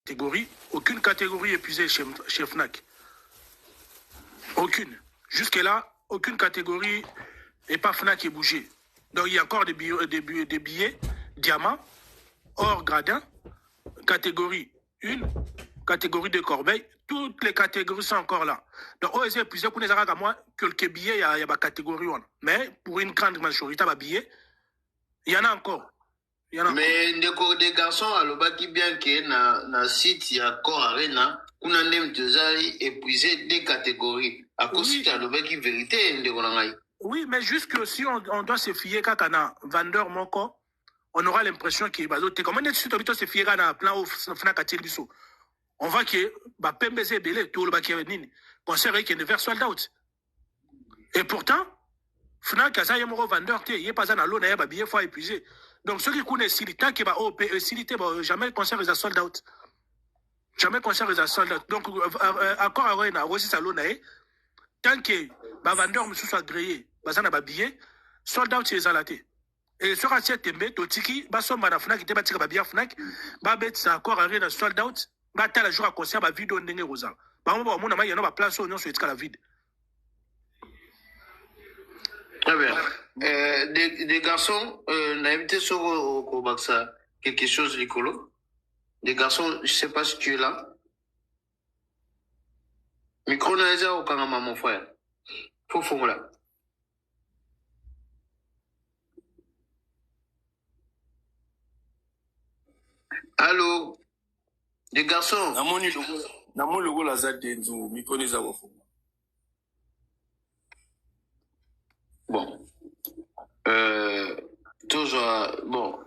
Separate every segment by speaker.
Speaker 1: catégorie. Aucune catégorie épuisée chez Fnac. Aucune. Jusque-là, aucune catégorie et pas Fnac qui est bougé. Donc il y a encore des billets diamants, or gradin, catégorie 1, catégorie de corbeille. Toutes les catégories sont encore là. Donc, on essaie plusieurs pour les arabes à moi que le billet, il y a une catégorie. Mais pour une grande majorité, de billets, il y en a encore.
Speaker 2: Mais des garçons, alors, qui bien que na site, il y a encore arena, on a même épuisé des catégories. À cause de la qui vérité,
Speaker 1: oui, mais juste que si on doit se fier quand on a vendeur moko, on aura l'impression qu'il va d'autres. Comment est-ce que se fier à plan au Fnac à Tilbiso? On voit que PMBZ belé tout le bac nini concert qui est vers sold out. Et pourtant Fnac a un vendeur il est pas dans l'eau n'a pas billet fois épuisé. Donc ceux qui connaissent Silita qui va au Silité jamais le concert est sold out. Jamais le concert est sold out. Donc encore à Rena aussi ça l'eau tant que vendeur me soit agréé bazana ba billet sold out c'est zalaté. Et sur assiette tembe totiki ba somba na Fnac te batika ba billet Fnac ba bet ça encore à Rena sold out. Bata la jour à concert, vidéo ndenge rosa. Par exemple, mon ami, il y a place où on se dit la vide.
Speaker 2: Très bien. Des garçons, on a invité sur au Baksa quelque chose d'écolo. Des garçons, je ne sais pas si tu es là. Micro n'a au Kanama, mon frère. Faut là. Allô? Des garçons.
Speaker 3: Namo logo la zate nzu mikoni za wafuma.
Speaker 2: Bon. Toujours bon.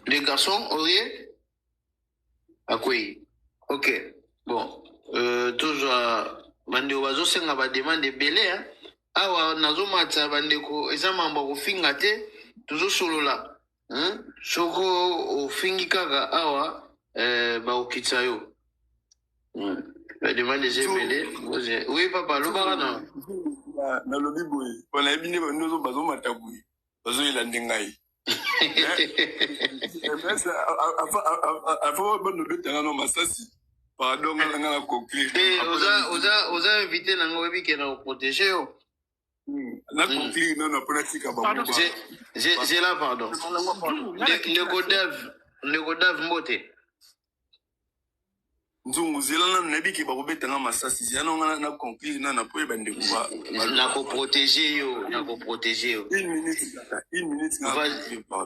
Speaker 2: Les garçons, Aurier? À quoi? Ok. Bon. Toujours bande oiseau senga ba demande belé hein. Awa nazo matsa bande ko ezama mba finga te toujours solo là. Hein? Soko ofingi kaka awa ba okitsayo. La demande est belé. Oui papa, lo barana.
Speaker 3: Na lobi boy. On a ebine nozo bazo mataboui. Bazo ilande ngai. Avant bonne betanga no masasi. Pardon ngana conclure.
Speaker 2: Oza invité na ngobi ke na protéger yo.
Speaker 3: Na conclure non na pratique ba.
Speaker 2: J'ai là pardon. Le godav mbote.
Speaker 3: Nzungu zelana nabiki ba kobetanga masasi zana ngana na conclure na po ebande kuba.
Speaker 2: Na ko protéger yo, na ko protéger yo.
Speaker 3: Une minute na.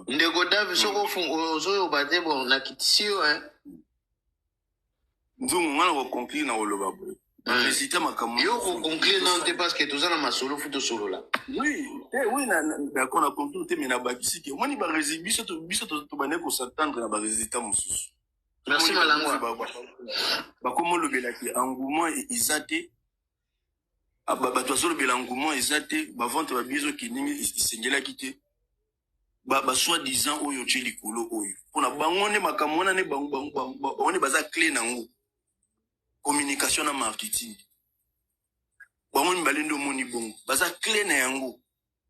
Speaker 2: Le godav soko ozo bate bon na kitisio hein.
Speaker 3: Nzungu ngana ko conclure na oloba boy. Résultat makamu.
Speaker 2: Yo ko conclure non te parce que tous na masolo futo solo là.
Speaker 3: Oui, oui d'accord na conclure te mais na bakisi ke moni ba résultat biso to bane ko s'attendre na ba résultat mususu.
Speaker 2: Merci Malangwa.
Speaker 3: Bah comment le belaki engouement izate bah toi sur le belangouement izate bah vente ba biso ki ningi isengela kité bah soit disant oyo tcheli kolo oyo pona bangone makamona ne bangone baza clé nango communication na marketing bangone balendo moni bongo baza clé na yango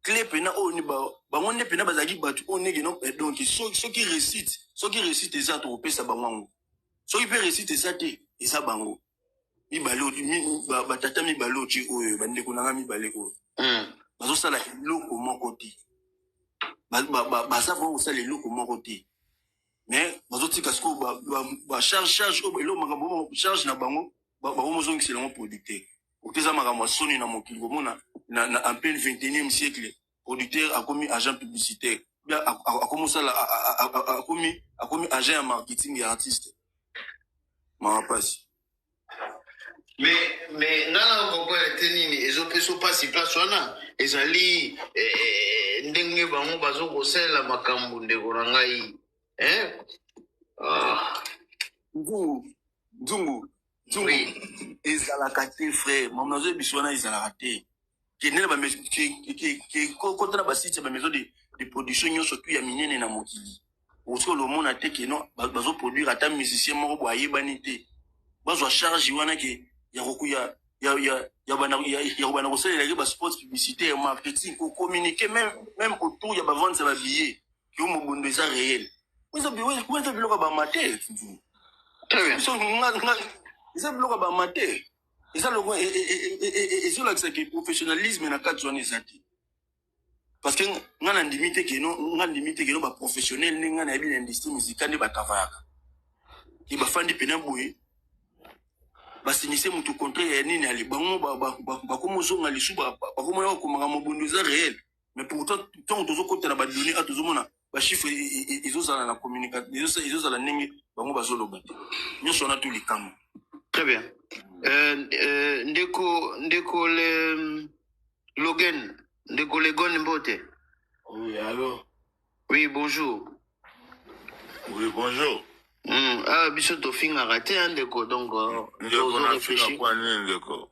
Speaker 3: clé pena oyo ni bangone pena bazaki batu onege no donc ceux qui récite eza to pesa bango ceux qui peut réciter ça te eza bango mibalo batata mibalo ti oyo bande kunanga mibale ko bazo sala loko moko te baza bongo sala loko moko te mais bazo tika sko ba charge elo makambo charge na bango ba mozo ngisi lango producteur okeza makambo soni na mokili bomona na en plein 21e siècle producteur a commis agent publicitaire bien a commencé a commis agent marketing et artiste passe.
Speaker 2: Mais nana ko tenini ezo pas si place wana ezali ndenge bango bazo kosela makambo ndeko na ngai
Speaker 3: Nzungu ezalaka te frère mamazo biswana ezalaka te kenela ba ke kontra ba site ba maison de production nyonso tu ya minene na mokili oso lo mona te ke non bazo produire ata musicien moko boye banité bazo charge wana ke ya kokuya ya bana kosalela ke ba sport publicité marketing ko communiquer même autour ya ba vente ba billets que mo bondo eza réel. Vous avez biloko ba mater.
Speaker 2: Très bien.
Speaker 3: Eza biloko bamateur. Eza loko ezolakisa ke professionnalisme na kati wana eza te. Parce que nga na ndimi te keno baprofessionnel nde nga na yebi na industrie musicale nde batravayaka. Ke bafandi pena boye basignise moto contrat ya nini ali bango bakomozonga lisu bakomona bakomaka mobondo eza réel. Mais pourtant ntango tozokotela badonné a tozomona bachiffre ezozala na communication ezozala ndenge bango bazoloba te nyonso wana to likambo.
Speaker 2: Très bien. Ndeko le Logan, Ndeko Legon Mbote.
Speaker 4: Oui, allô?
Speaker 2: Oui, bonjour.
Speaker 4: Oui, bonjour.
Speaker 2: Ah, biso to finga raté Ndeko, donc
Speaker 4: Ndeko na finga kwa nini Ndeko?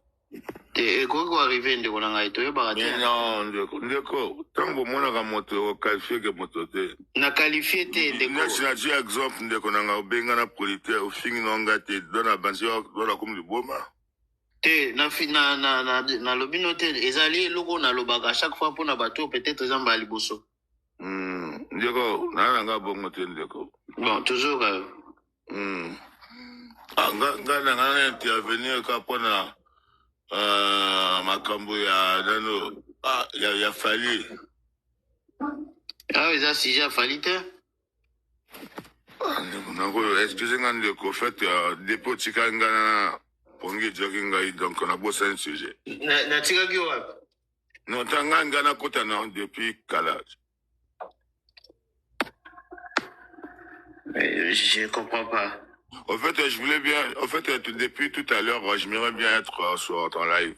Speaker 2: Et comment arriver Ndeko na ngai to yo ba raté?
Speaker 4: Non, Ndeko, tango mona ka moto qualifié que moto te.
Speaker 2: Na qualifié te Ndeko.
Speaker 4: Na ci exemple Ndeko na nga benga na politaire au fingi no ngate dona bansi dona comme le boma.
Speaker 2: Te na lobino te ezali loko na lobaka chaque fois pour na bateau peut-être ezamba liboso.
Speaker 4: Ndeko na nga bongo te Ndeko.
Speaker 2: Bon, toujours
Speaker 4: nga intervenir ka pona makambo ya nano ya fali.
Speaker 2: Ah, eza sujet ya fali te?
Speaker 4: Ndeko, excusez nga Ndeko, fait dépôt tika nga na pongi joki ngai donc on a bossé un sujet.
Speaker 2: Na tika ki wapi?
Speaker 4: Non, tanga nga na kota na depuis Kalaj.
Speaker 2: Je comprends pas.
Speaker 4: En fait, je voulais bien, depuis tout à l'heure, j'aimerais bien être sur ton live.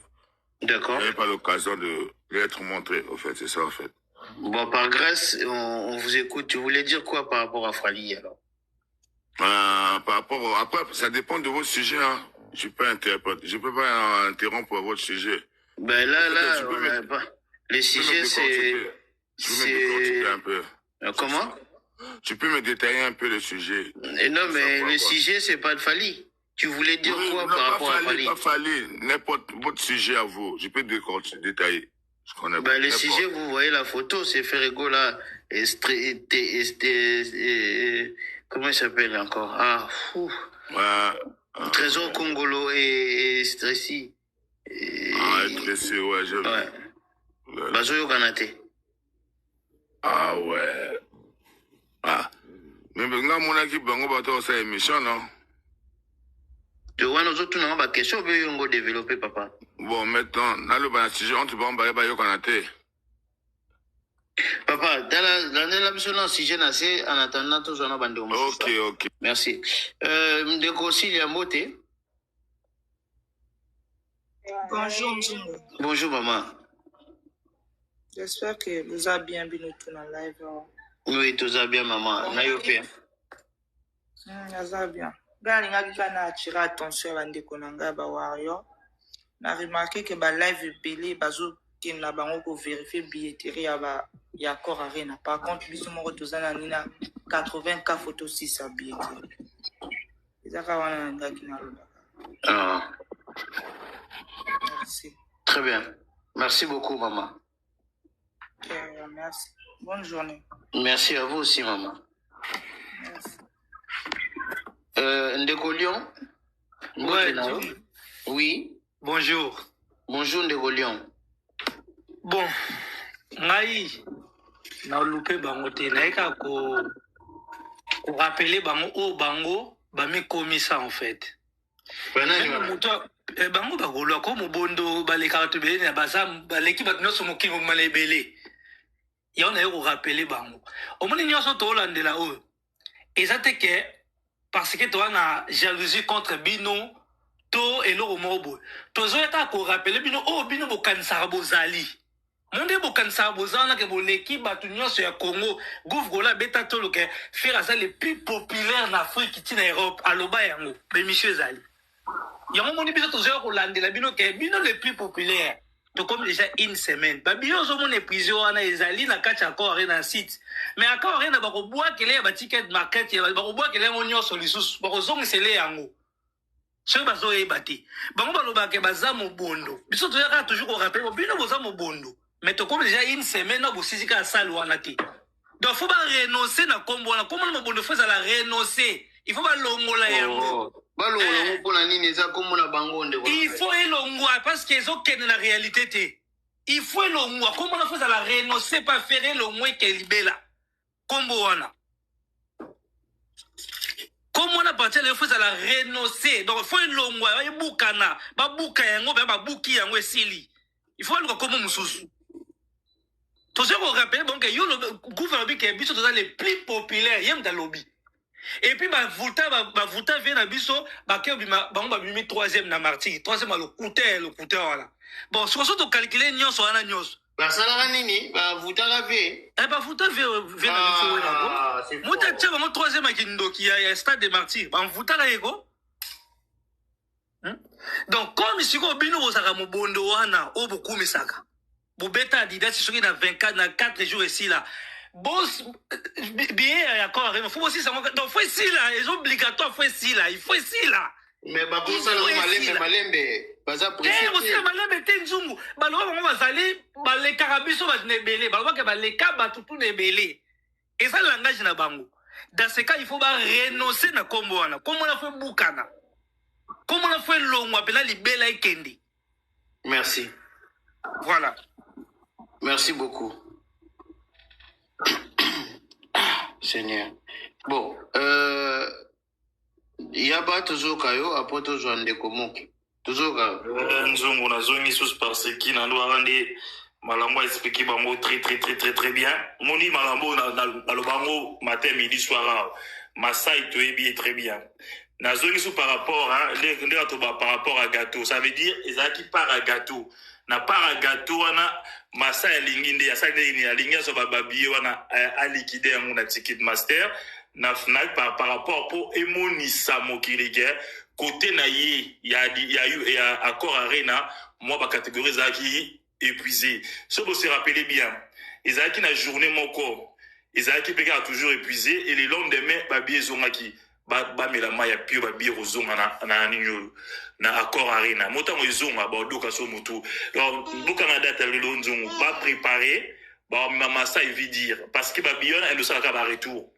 Speaker 2: D'accord.
Speaker 4: Je n'avais pas l'occasion de l'être montré, en fait, c'est ça, en fait.
Speaker 2: Bon, par grâce, on vous écoute. Tu voulais dire quoi par rapport à Fali, alors?
Speaker 4: Par rapport, après, ça dépend de votre sujet, hein. Je peux pas interrompre votre sujet.
Speaker 2: Ben là, on n'a pas. Les sujets, c'est...
Speaker 4: Tu peux me décortiquer un peu.
Speaker 2: Comment?
Speaker 4: Tu peux me détailler un peu le sujet.
Speaker 2: Non, mais le sujet, c'est pas de Fali. Tu voulais dire quoi par rapport à Fali?
Speaker 4: Pas Fali, n'importe votre sujet à vous. Je peux détailler. Je connais pas.
Speaker 2: Le sujet, vous voyez la photo, c'est Ferrego là. Comment il s'appelle encore? Ah, fou. Trésor Congolo et Stressy.
Speaker 4: Stressy, ouais, je vois.
Speaker 2: Ouais. Bazoyo Kanate.
Speaker 4: Ah ouais. Ah. Mais maintenant, mon équipe, on va faire ça émission, non?
Speaker 2: Tu vois, nous autres, on a question, on va développer, papa.
Speaker 4: Bon, maintenant, dans le sujet, on te va en parler Kanate.
Speaker 2: Papa, dans la mission, le sujet, en attendant, tous on a bandé.
Speaker 4: Ok.
Speaker 2: Merci. De Grossilia Moté.
Speaker 5: Bonjour, Mzungu.
Speaker 2: Bonjour, maman.
Speaker 5: J'espère que vous avez bien vu tout dans le live.
Speaker 2: Oui, tout va bien, maman. Nayope.
Speaker 5: Ça bien. Gari nga na attirer attention à ndeko nanga ba wario. Na remarqué que ba live belé bazo ki na bango ko vérifier billetterie ya corps arena. Par contre, biso moko tozana nina 80K photos 6 à billetterie. Ezaka wana nga ki na loba.
Speaker 2: Ah.
Speaker 5: Merci.
Speaker 2: Très bien. Merci beaucoup, maman.
Speaker 5: Merci. Bonne journée.
Speaker 2: Merci à vous aussi, maman.
Speaker 5: Merci.
Speaker 2: Ndeko Lyon.
Speaker 1: Ouais,
Speaker 2: oui.
Speaker 1: Bonjour.
Speaker 2: Bonjour, Ndeko Lyon.
Speaker 1: Bon, ngai na loupé bango te naika ko rappeler bango o bango ba mi commis ça en fait. Bango ba golo ko mobondo ba le carte belé na bazam ba l'équipe ba noso mokingo malebele. Ya on a eu rappeler bango. Au moins nyoso to landela o. Ezate ke parce que toi na jalousie contre bino to eloko mobo. Tozoyaka ko rappeler bino o bino bokanisa bozali. Monde bokanisa bozana ke boleki batu nyonso ya Congo gouvgola beta tolo ke faire ça le plus populaire en Afrique tina Europe aloba yango be monsieur zali. Yango moni biso tozoyaka ko landela bino ke bino le plus populaire. To comme déjà une semaine. Ba bio zo mon prison wana ezali na kati encore na site. Mais encore rien ba ko boa kele ba ticket market ya ba ko boa kele nyonso lisusu ba ko zongisele yango. Ce bazo e bati. Bango baloba ke baza mobondo. Biso toyaka toujours ko rappeler bino boza mobondo. Mais to comme déjà une semaine na bosisika salle wana te. Donc faut pas renoncer na kombo na comment mobondo faut la renoncer. Il faut pas longola yango.
Speaker 2: balongo pour la nini ça comme na bango nde.
Speaker 1: Il faut elongwa parce qu'ils ont qu'elle la réalité. Il faut elongwa comment on fait la renoncer pas faire elongwa que libela. Combo wana. Comment on a parti les fois à la renoncer donc il faut elongwa ya bukana ba buka yango ba buki yango esili. Il faut le comme mususu. Tout ce qu'on rappelle donc que le gouvernement qui est biso dans les plus populaires yem dans lobby. Et puis ba vuta vient à biso ba ke ba bimi troisième na martyr troisième le coûter voilà. Bon ce qu'on se calculer nyonso wana nyonso.
Speaker 2: Ba sala nini ba vuta la ve.
Speaker 1: Ba vuta vient à biso là. Moi tcha ba troisième à kindoki ya stade de martyr. Ba vuta la ego. Donc comme si ko bino bosaka mobondo wana o bokumi saka. Bobeta Adidas soki na 24 na 4 jours ici là. Boss bien d'accord il faut aussi ça donc faut ici là ils obligatoire faut ici là il faut ici là.
Speaker 2: Mais ba bossa le malembe baza préféré.
Speaker 1: Aussi malembe tenzumu ba lo ba bazali ba le karabiso ba nebele ba ba le kaba tutu nebele. Et ça langage na bango. Dans ce cas il faut ba renoncer na kombo wana. Comment on a fait bukana? Comment on a fait longwa pela libela ikende?
Speaker 2: Merci.
Speaker 1: Voilà.
Speaker 2: Merci beaucoup. Seigneur. Bon, yaba toujours kayo après toujours ndeko moki. Toujours kayo.
Speaker 6: Nzongo na zongi sous parce qu'il na ndo rendre malambo expliquer bango très bien. Moni malambo na le bango matin midi soir. Masai to bien très bien. Na zongi sous par rapport hein par rapport à gâteau, ça veut dire ezaki par à gâteau. Na para gâteau wana masa ya linginde ya sakde ni ya linga so babiye wana a liquider yango na ticket master na FNAC par rapport pour emonisa mokilike côté na ye ya accord arena moi ba catégorie zaki épuisé so vous se rappelez bien ezaki na journée moko ezaki peka toujours épuisé et le lendemain babiye zongaki ba melama ya pio babiye rozonga na ninyo na accord arena motango izonga ba doka so mutu donc buka na date le lonzongo ba préparer ba mama ça il veut dire parce que ba biona elle sera ka ba retour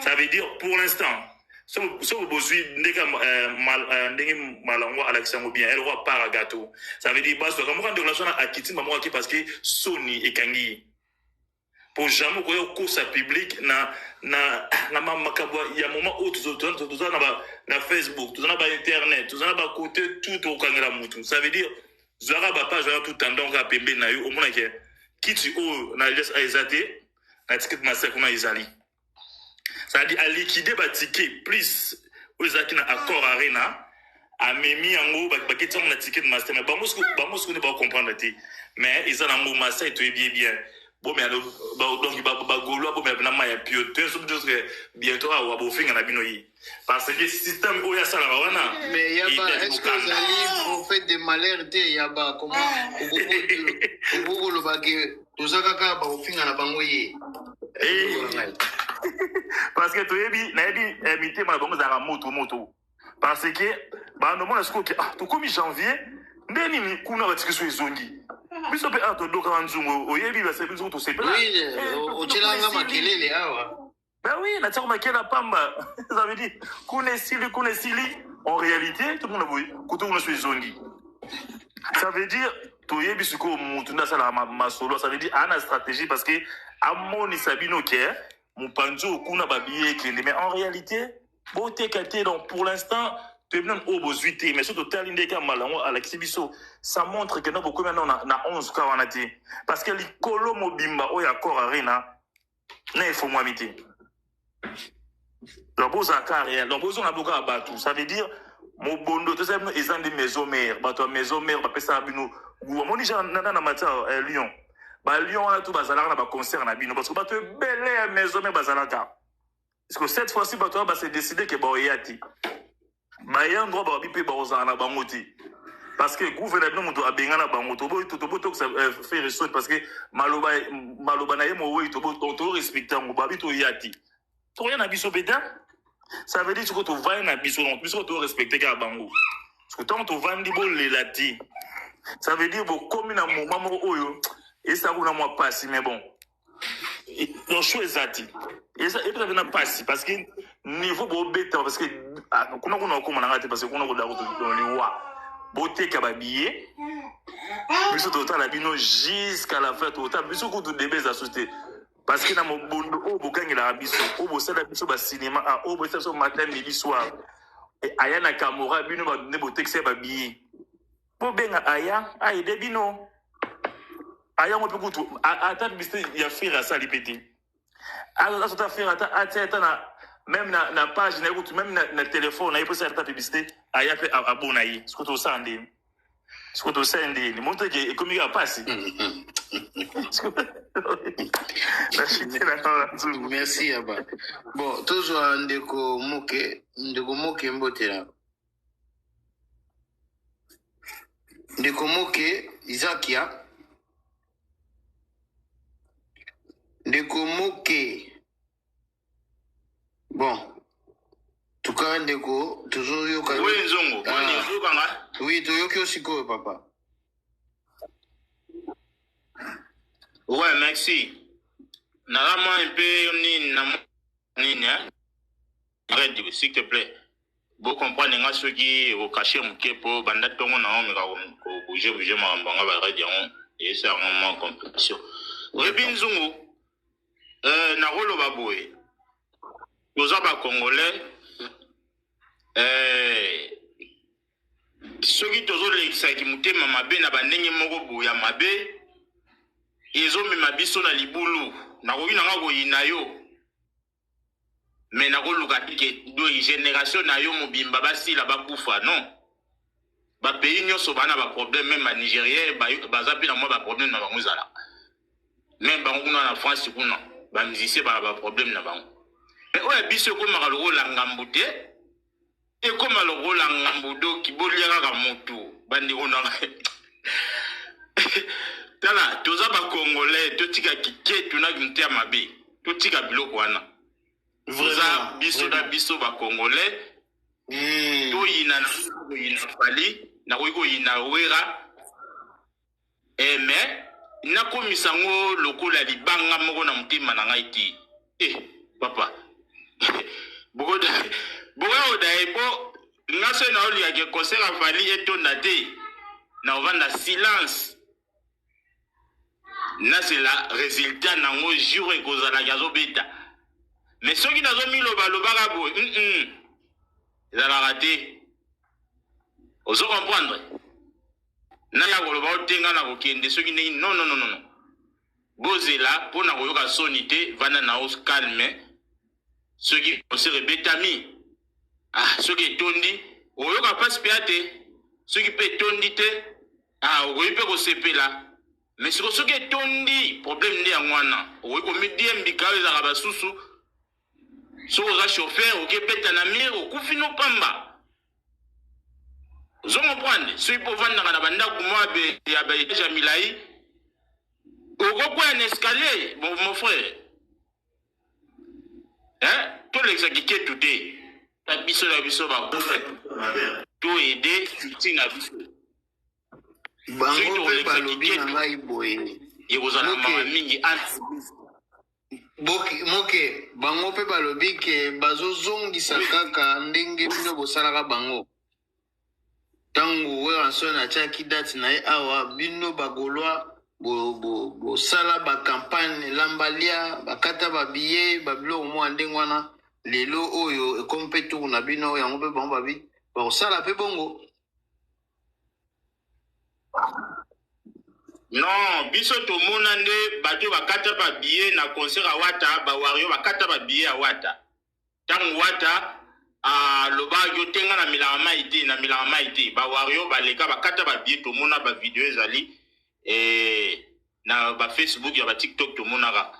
Speaker 6: ça veut dire pour l'instant so besoin ndeka ndenge malango Alexandre bien elle va par gâteau ça veut dire bas comme quand de relation à Kitty maman qui parce que Sony et Kangi pour jamais ko course public na makabo ya moment où tout na Facebook tout na ba internet tout na ba côté tout au kangela mutu ça veut dire zara ba page tout tendance à pembe na yo au moins que Kitty o na les aizate na ticket master kuna izali ça veut dire à liquider ba ticket plus aux aki na accord arena a memi yango ba kitong na ticket master mais ba mosco ne pas comprendre té mais ils en ngo master et tout bien bon mais donc ba golo bon mais na maya pio tout ça que bientôt à bo finga na binoyi parce que système o ya sala wana
Speaker 2: mais yaba est-ce que vous allez au fait de malheur té yaba comment le bagé tout ça kaka ba finga na bangoyi
Speaker 6: parce que toyebi na yebi imiter ma bango za moto parce que ba no mona siko que to comme janvier ndeni ni kuna batikiswe zongi biso pe ato doka nzungu oyebi ba sebizo to sepela
Speaker 2: oui ochelanga makelele awa
Speaker 6: ben oui na tsako makela pamba ça veut dire kuna sili en réalité tout le monde boy koto na swe zongi ça veut dire toyebi siko mutu na sala masolo ça veut dire ana stratégie parce que amoni sabino ke mupanzo kuna babiye kende mais en réalité beauté katé donc pour l'instant même au bozuité mais surtout talindeka malango Alexis Biso ça montre que nous beaucoup maintenant on a 11 cas on a dit parce que les colomo bimba o ya corps arena na il faut moi mité donc pour ça carrière donc pour on a beaucoup à battre ça veut dire mon bondo tout ça ils ont des maisons mères bato maison mère ba pesa bino moni ja na mata Lyon ba Lyon on a tout bazala na ba concert na bino parce que bato belle maison mère bazalaka parce que cette fois-ci bato ba s'est décidé que ba oyati Bayan droit ba bipe ba ozana bangoti parce que gouvernement moto abengana bangoto boy to faire ressources parce que maloba na yemo oui to respecter ngo ba bito yati to rien na biso beta ça veut dire que to va na biso donc biso to respecter ka bango parce que tant to vandi bo lelati ça veut dire bo comme na moment oyo et ça kuna moi passe mais bon le choix est et ça et peut-être n'a pas si parce que niveau beau bête parce que comment on comment on a parce que on a dans le wa beauté kababier biso total la bino jusqu'à la fin total biso ko to débé za société parce que na mo bondo o bokangi la biso o bo sala biso ba cinéma a o bo sala so matin midi soir et aya na camora bino ba ne bo texte ba billet po benga aya aide bino aya mo pekutu ata biso ya faire ça répéter alors ça faire ata na même na page na écoute même na téléphone na peut faire ta publicité aya fait abonner ce que to sande ce que to sande le monte que comme il a passé
Speaker 2: merci Abba. Bon toujours ndeko moke mbotela ndeko moke Isakia ndeko moke bon tout cas ndeko toujours yoka
Speaker 6: oui nzongo
Speaker 2: oui to yoki osiko papa.
Speaker 7: Ouais, merci. Narama un peu ni arrête s'il te plaît. Vous comprenez nga ceux qui au cacher mon kepo banda tongo na on meka ko bouger ma mbanga ba radio et c'est un moment compétition. Rebinzungu na rolo baboye. Yoza ba congolais ceux qui tozo l'exa ki mutema mabe na bandenge moko boya mabe Ezo me mabiso na libulu na ko yina ngako yinayo me na ko luka tike do génération na yo mobimba basila bakufa non ba pays nyonso bana ba problème même ba Nigérien baza pe na moi ba problème na bango zala même bango kuna na France kuna ba musicien ba problème na bango mais oya biso ko maka lo la ngambute e ko malo la ngambudo kibolia ka motu bandi ona Tala, toza ba Congolais, totika kike tuna gintea mabe, totika biloko wana. Toza biso ba Congolais, to yina fali, na ko yina wera. Mais na komisango lokola libanga moko na mutima na ngai ti. Papa. Bogoda ebo ngaso na oli ya ke concert afali etonda te. Na ovanda silence. Na c'est la résultat nango jour et cause la gazo beta mais ceux qui n'ont mis le balobagabo ils ont raté oso comprendre na ya ko ba tenga na ko kende ceux qui non bozela pour na ko yoka sonité vana na os calme ceux qui se rebetami ceux qui tondi o yoka pas piate ceux qui peut tondi te o peut ko sepela. Mais ce que est tondi, problème n'est à moi. Oui, comme dit Mbika, les Arabes sous so za chauffeur, ok, pète na mire, au koufino pamba. Vous comprenez? Ceux qui peuvent vendre dans la banda, comme moi, il y a déjà Milaï. Au gros un escalier, bon, mon frère. Hein? Tout l'exaguiqué tout est. La biso, va tout aider, tout na biso.
Speaker 2: Bango pe balobi na ngai boye moke bango pe balobi ke bazozongisa kaka ndenge bino bosalaka bango tangu weranso na tiaki date na ye awa bino bagolwa bosala bakampagne lambalia bakata babiye babiloko mwa ndenge wana lelo oyo ekomi mpe tuku na bino yango mpe bango babi bakosala mpe bongo.
Speaker 7: Non, biso to monande bato bakata ba billet na concert a wata ba wario bakata ba billet a wata. Tang wata loba yo tenga na milama ite ba wario ba leka bakata ba billet to mona ba video ezali na ba Facebook ya ba TikTok to monaka.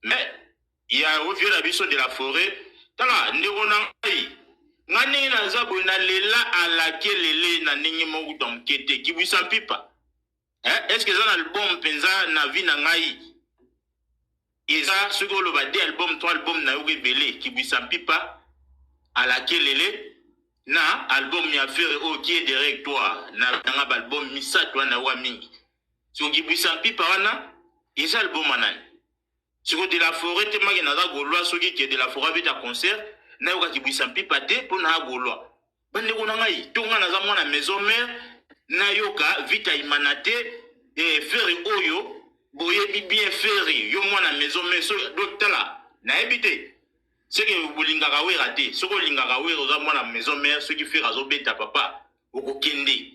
Speaker 7: Mais il y a au vieux la biso de la forêt tala ndeko na ngai ngani na zabo na lela ala kelele na ningi mogu domkete kibisa pipa. Est-ce que ça a l'album penza na vie na ngai? Eza ce que le bade album 3 album na yoge belé qui bisa pipa à la kelele na album mi affaire o qui est direct toi na nga album misa toi na wa mingi. So qui bisa pipa wana eza album anani. siko de la forêt te maki naza golwa soki ke de la forêt beta concert na yoka kibwisa mpipa te mpo na golwa bandeko na ngai tonga naza mwana maison mère na yoka vita imana te feri oyo boyebi bien feri yo mwana maison mère so doktala nayebi te soki bolingaka wera te soki olingaka wera oza mwana maison mère soki feri azobeta papa okokende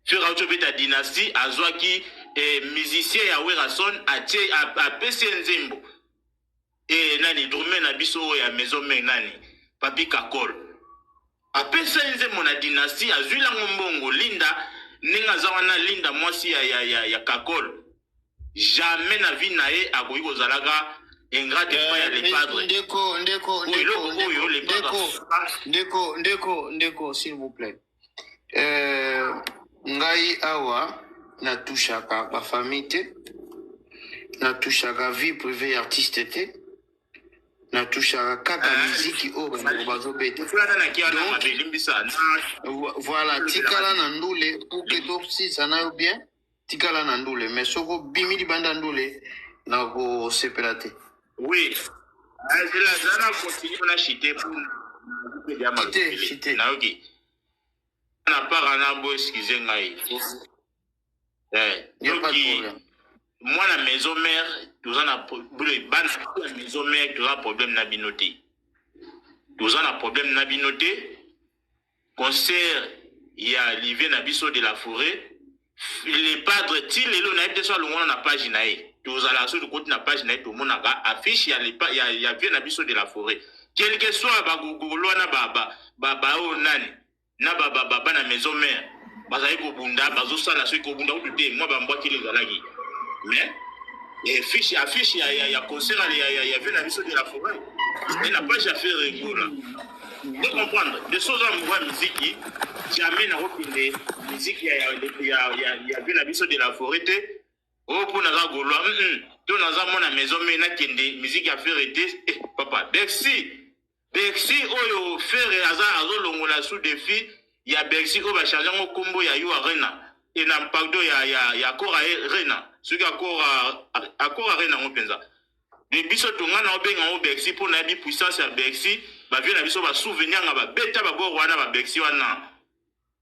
Speaker 7: feri azobeta dynastie azwaki musicien ya Werason apesi nzembo nani drume na biso ya maison mère nani Papi Kakol apesi nzembo na dynastie azwilango mbongo linda ndenge aza wana linda mwasi ya Kakol jamais na vie na ye akoki kozalaka ingrat epai ya le padre
Speaker 2: ndeko s'il vous plaît ngai awa natushaka ba famille te natushaka vie privée artiste te natushaka kaka muziki oyo bandeko bazobeta voilà tikala na ndule pour que tosisa na yo bien tikala na ndule mais soko bimi libanda ndule na kosepela te
Speaker 7: oui zana continue na chite pour
Speaker 2: chite
Speaker 7: na ok na part na bo excusez ngai
Speaker 2: y a pas de problème.
Speaker 7: Moi, la maison mère, nous en a la maison mère, nous avons un problème nabinoté. Nous avons un problème nabinoté. Concert, il y a Livier Nabiso de la forêt. Les padres, il y a soit le monde na page naïe. Nous allons sur le côté na page naïe, tout le monde a affiche, il y a Livier Nabiso de la forêt. Quel que soit Bagouloana Baba o Nani, na Baba na maison mère. Bazali kobunda bazosala soki kobunda utute moi bambwaki lezalaki mais affiche ya concert ya vena biso de la forêt et la page a fait rigolo de comprendre de choses en voix musique jamais na kopinde musique ya vena biso de la forêt te o pour naza golwa to naza mona maison mais na kende musique a fait rete papa Bexi oyo faire azolongola sous défi ya Bexi ko ba charger ngo kombo ya yo arena et na pardon ya kora arena ce qui akora arena ngo penza de biso tonga na obenga ngo Bexi pour na bi puissance ya Bexi ba vie na biso ba souvenir nga ba beta ba bo wana ba Bexi wana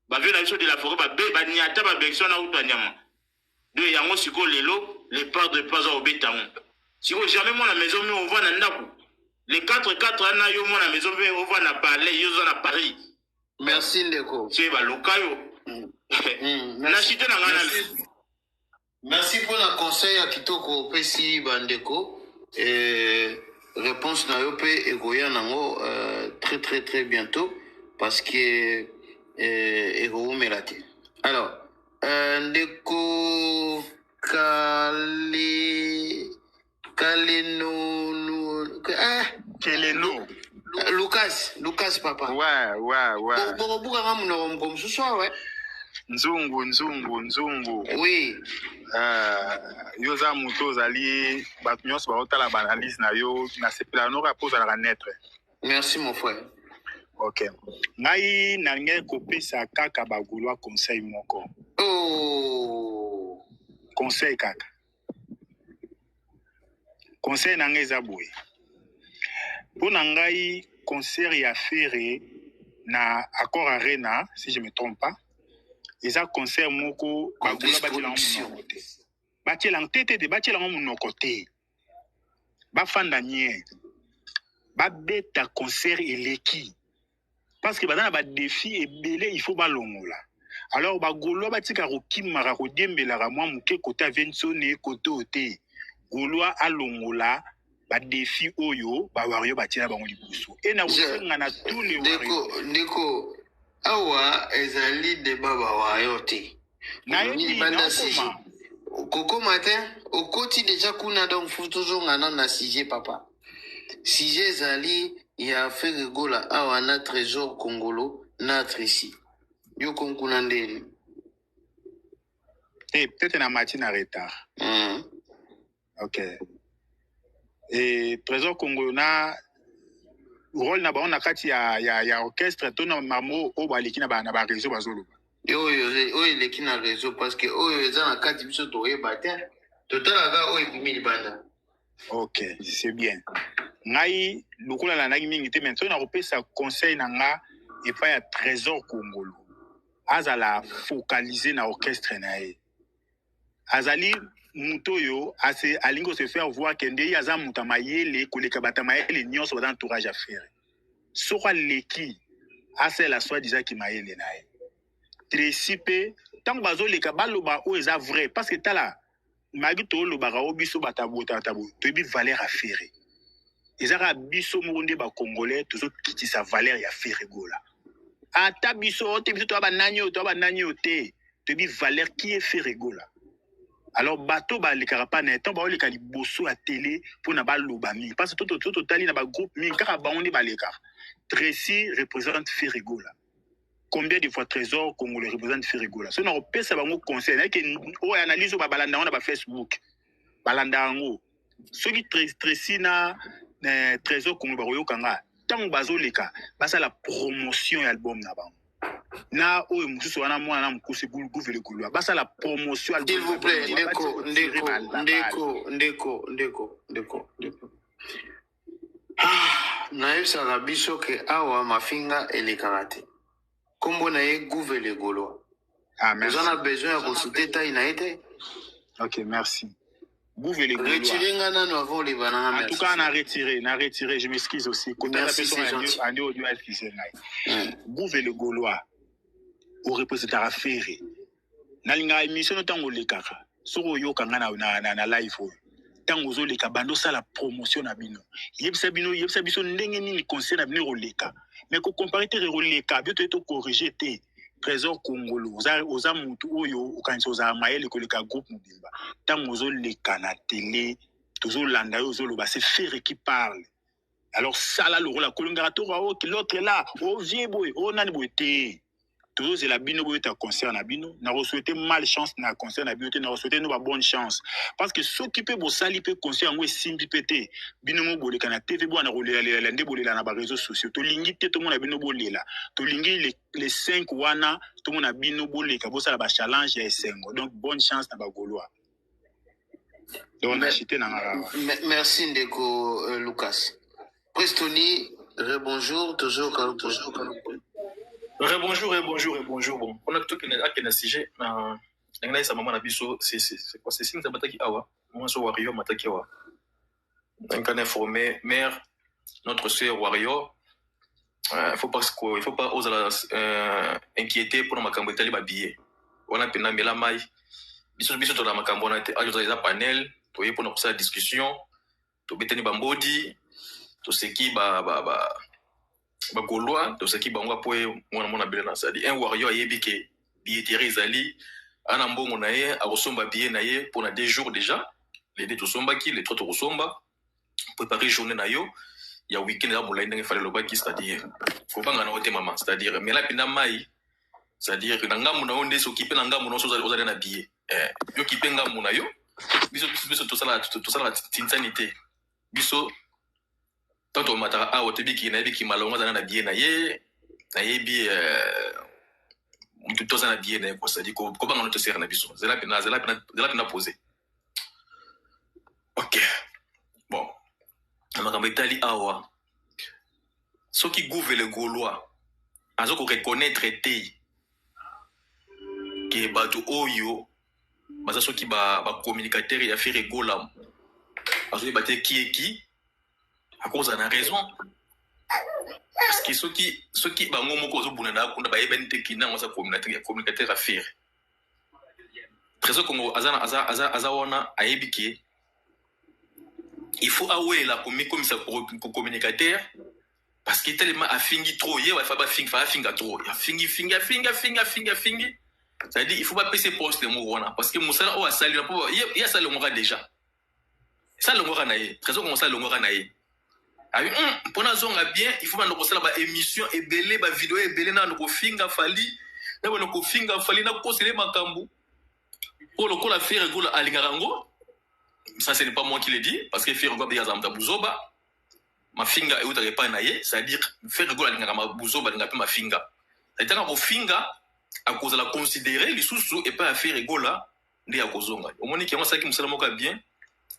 Speaker 7: ba vie na biso de la forêt ba nyata ba Bexi wana utanyama de yango siko lelo les padres pas au beta ngo siko jamais moi la maison mais on voit na ndaku les 4 na yo moi la maison mais on voit na palais yo za na Paris.
Speaker 2: Merci Ndeko. Merci pour le conseil à Kitoko Pesi Bandeko. Réponse na yope egoya nango très bientôt parce que ego melate. Alors Ndeko Kaleno Lucas papa.
Speaker 8: Ouais.
Speaker 2: Bon comme ce soir, ouais.
Speaker 8: Nzungu.
Speaker 2: Oui.
Speaker 8: Yoza muto zali batnyos ba otala analyse na yo na sepela no rapport à la naître.
Speaker 2: Merci mon frère.
Speaker 8: OK. Ngai na ngé kopesa kaka bagulwa conseil moko.
Speaker 2: Oh.
Speaker 8: Conseil kaka. Conseil na ngé zaboy. Pona ngai concert ya Ferré na Accor Arena si je me trompe pas. Eza concert moko bagula batiela monoko te bafanda nie babeta concert eleki parce que badana ba défi ebele il faut balongola alors bagolo batika kokimaka kodiembelaka mwa moke kota vensone kote ote golwa alongola ba défi oyo ba wario batina bango libuso et na usenga na tous les
Speaker 2: Ndeko awa ezali de baba wayo te
Speaker 8: na
Speaker 2: banda sije Coco matin au côté déjà kuna donc faut toujours na sije papa sije zali ya fait rigola awa na trésor congolo notre ici yo konkuna ndeli
Speaker 8: peut-être na matin en retard. OK. Et trésor congolo na rôle na ba on a kati ya orchestre to na mamo o baliki na ba réseau bazolo.
Speaker 2: Yo leki na réseau parce que oyo eza na kati biso to yeba te total aga oyo bimi libanda.
Speaker 8: Ok, c'est bien. Ngai lokola na nagi mingi te maintenant na kopesa conseil na nga et pas ya Trésor Congolo. Azala focaliser na orchestre na ye. Azali mutoyo ase alingo se faire voir que ndei aza muta mayele koleka bata mayele nyonso ba entourage à faire. Sokwa leki ase la soi disant ki mayele na ye. Tresipe tant bazo leka baloba o eza vrai parce que tala magi to lo baka obiso batabota tabo to bi valeur à faire. Ezara biso monde ba congolais toujours kiti sa valeur ya faire gola. Ata biso te biso to ba nanyo te to bi valeur qui est faire gola. Alors bateau ba le carapane tant ba le kali bosso à télé pour na ba lobami parce que tout tali na ba groupe mi kaka ba on ba le car. Tracy représente faire gola. Combien de fois Trésor Congolais représente Ferregola? Si on a repéré ça, on conseille que analyse au balanda on a Facebook, balanda ango. Ceux qui Tracy na Trésor Congolais kanga, tant bazo leka, basa la promotion album na ba. Na o mususu wana mwana na mkusi gouverner Goloa, basa la promotion album.
Speaker 2: S'il vous plaît, ndeko. Na yesa la biso ke awa mafinga elekate. Kombo na ye gouverner Goloa.
Speaker 8: Ah, merci.
Speaker 2: Vous en avez besoin de consulter ta inaete.
Speaker 8: Ok, merci. Gouverner Goloa.
Speaker 2: Retirez ngana no avant les bananas.
Speaker 8: En tout cas, on a retiré, je m'excuse aussi.
Speaker 2: Merci, c'est gentil.
Speaker 8: Gouverner Goloa. Au représentant affaire. Na linga émission no tango lekaka. Soko yo kanga na live ho. Tango zo leka bando sala promotion na bino. Yebisa biso ndenge nini conseil na bino leka. Mais ko comparer te leka, bio to corriger te. Trésor Congolo, oza mutu oyo okanisa oza mayele koleka groupe mobimba. Tango zo leka na télé, tozo landa yo zo loba c'est faire qui parle. Alors ça là le rôle la colongato wa que l'autre là, o vie boy, o nani boy te. Toujours c'est la bino boy ta concert na bino, na souhaiter malchance na concert na bino te, na souhaiter nous bonne chance parce que ceux qui peut bosali peut concert ngo simbi pété. Bino mo boleka na TV bo na rolela nde bolela na ba réseaux sociaux. To lingi te to mo na bino bolela. To lingi les 5 wana to mo na bino boleka bosala ba challenge ya esengo. Donc bonne chance na ba Goloa. Donc on a chité na ngara.
Speaker 2: Merci ndeko Lucas. Prestoni, rebonjour, toujours.
Speaker 9: Bonjour. Bon, on a tout qui est sujet. N'engagez sa maman Nabiso, c'est quoi? C'est signe d'abataki awa. Moi, sur Wario Matakiwa. Donc, on a informé mère, notre sœur Wario. Il faut pas oser inquiéter pour ma cambotali babillet. On a peine la maille. Biso dans la macambona, ajouté panel. Tu es pour notre discussion. Tu beteni bambodi. Tout ce qui Gaulois, tout ce qui bangwa pour mon billet ça dit un warrior yebi ke billetterie zali ana mbongo na ye a resomba billet na ye pour 2 jours déjà les deux somba qui les trois resomba préparer journée na yo ya week-end là pour il fallait le baki c'est-à-dire faut pas ngana ote maman c'est-à-dire mais là pinda mai c'est-à-dire que ngamu na onde s'occuper na ngamu no so za na billet yo kipe ngamu na yo biso tout ça la tinsanité biso tant on m'a a otebiki na biki malonga zana na bien na ye bi tout ça na bien na ko ça dit ko banga notre sœur na biso zela pina poser. OK bon amakambo itali awa ce qui gouverne le Gaulois azo ko reconnaître te que batu oyo baza so ki ba communicateur ya faire Gola azo baté qui est qui à cause de la raison parce que ceux qui bango moko zo bunana kunda ba yebente kina ngasa communicateur à faire Trésor Congo aza wana ayebike il faut away la comme ça pour communicateur parce qu'il tellement afingi trop hier va pas finga trop fingi ça dit il faut pas passer poste le mot wana parce que musala o asali na po ya ça le ngora déjà ça le ngora naé Trésor Congo ça le ngora naé pour na zonga bien il faut pas nous ba émission et belé ba vidéo et belé na ko finga fali na ko finga fali na ko sele makambu pour le la faire gola alingarango ça ce n'est pas moi qui le dis parce que faire gola ya zamta buzoba ma finga et uta pas naye c'est à dire faire gola alingara buzoba linga pe ma finga c'est à dire ko finga à cause la considérer les sous et pas faire gola ndi ya kozonga au moni ki on ça qui musala moka bien